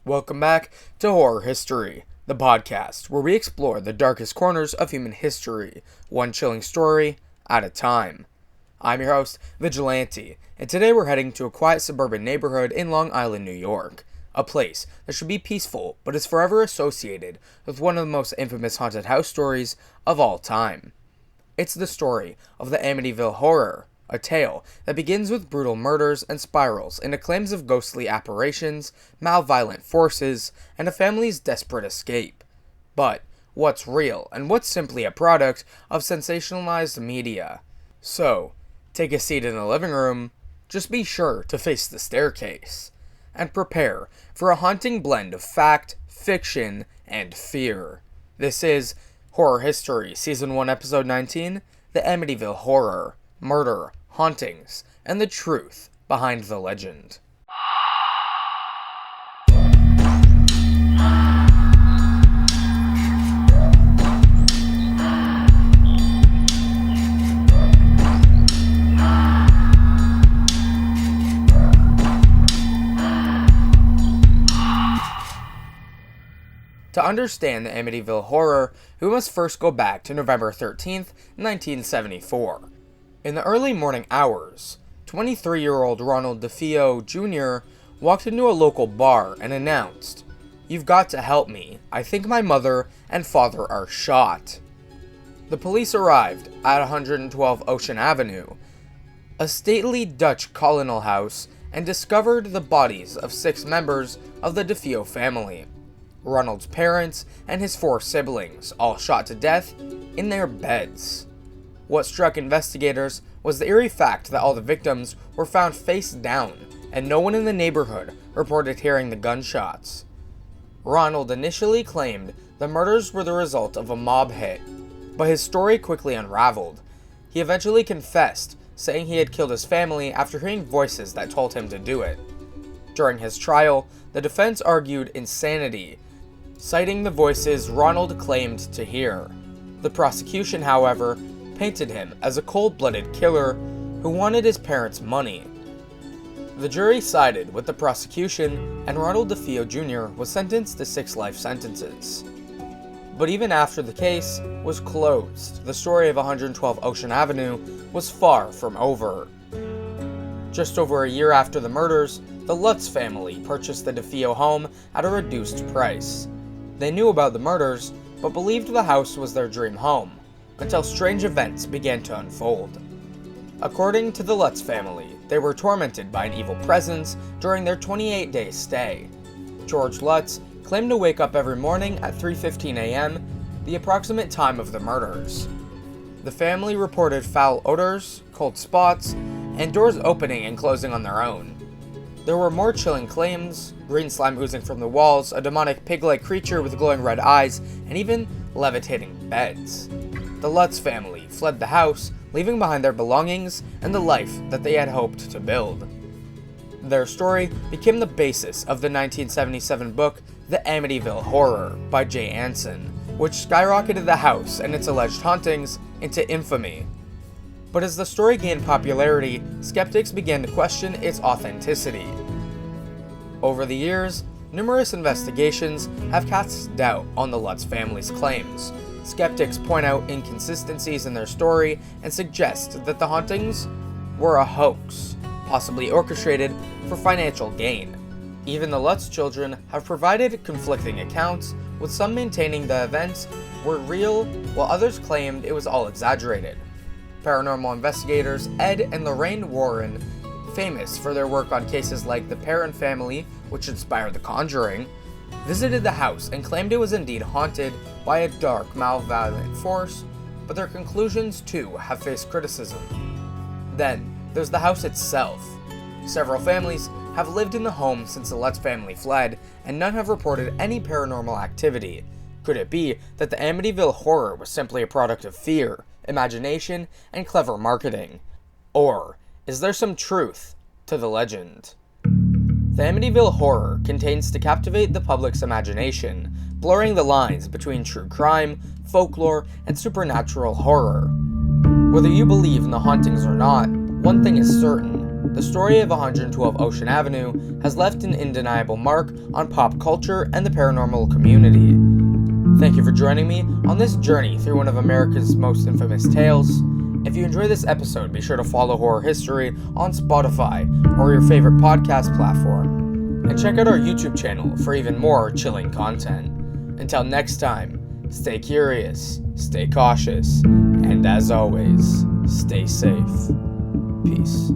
Welcome back to Horror History, the podcast where we explore the darkest corners of human history, one chilling story at a time. I'm your host, Vigilante, and today we're heading to a quiet suburban neighborhood in Long Island, New York. A place that should be peaceful, but is forever associated with one of the most infamous haunted house stories of all time. It's the story of the Amityville Horror, a tale that begins with brutal murders and spirals into claims of ghostly apparitions, malevolent forces, and a family's desperate escape. But what's real and what's simply a product of sensationalized media? So, take a seat in the living room, just be sure to face the staircase, and prepare for a haunting blend of fact, fiction, and fear. This is Horror History, Season 1, Episode 19, The Amityville Horror, Murder, Hauntings, and the truth behind the legend. To understand the Amityville Horror, we must first go back to November 13th, 1974. In the early morning hours, 23-year-old Ronald DeFeo Jr. walked into a local bar and announced, "You've got to help me. I think my mother and father are shot." The police arrived at 112 Ocean Avenue, a stately Dutch colonial house, and discovered the bodies of 6 members of the DeFeo family. Ronald's parents and his 4 siblings, all shot to death in their beds. What struck investigators was the eerie fact that all the victims were found face down, and no one in the neighborhood reported hearing the gunshots. Ronald initially claimed the murders were the result of a mob hit, but his story quickly unraveled. He eventually confessed, saying he had killed his family after hearing voices that told him to do it. During his trial, the defense argued insanity, citing the voices Ronald claimed to hear. The prosecution, however, painted him as a cold-blooded killer who wanted his parents' money. The jury sided with the prosecution, and Ronald DeFeo Jr. was sentenced to 6 life sentences. But even after the case was closed, the story of 112 Ocean Avenue was far from over. Just over a year after the murders, the Lutz family purchased the DeFeo home at a reduced price. They knew about the murders, but believed the house was their dream home, until strange events began to unfold. According to the Lutz family, they were tormented by an evil presence during their 28-day stay. George Lutz claimed to wake up every morning at 3:15 a.m., the approximate time of the murders. The family reported foul odors, cold spots, and doors opening and closing on their own. There were more chilling claims: green slime oozing from the walls, a demonic pig-like creature with glowing red eyes, and even levitating beds. The Lutz family fled the house, leaving behind their belongings and the life that they had hoped to build. Their story became the basis of the 1977 book The Amityville Horror by Jay Anson, which skyrocketed the house and its alleged hauntings into infamy. But as the story gained popularity, skeptics began to question its authenticity. Over the years, numerous investigations have cast doubt on the Lutz family's claims. Skeptics point out inconsistencies in their story and suggest that the hauntings were a hoax, possibly orchestrated for financial gain. Even the Lutz children have provided conflicting accounts, with some maintaining the events were real, while others claimed it was all exaggerated. Paranormal investigators Ed and Lorraine Warren, famous for their work on cases like the Perron family, which inspired The Conjuring, visited the house and claimed it was indeed haunted by a dark, malevolent force, but their conclusions too have faced criticism. Then, there's the house itself. Several families have lived in the home since the Lutz family fled, and none have reported any paranormal activity. Could it be that the Amityville Horror was simply a product of fear, imagination, and clever marketing? Or is there some truth to the legend? The Amityville Horror contains to captivate the public's imagination, blurring the lines between true crime, folklore, and supernatural horror. Whether you believe in the hauntings or not, one thing is certain: the story of 112 Ocean Avenue has left an undeniable mark on pop culture and the paranormal community. Thank you for joining me on this journey through one of America's most infamous tales. If you enjoy this episode, be sure to follow Horror History on Spotify or your favorite podcast platform. And check out our YouTube channel for even more chilling content. Until next time, stay curious, stay cautious, and as always, stay safe. Peace.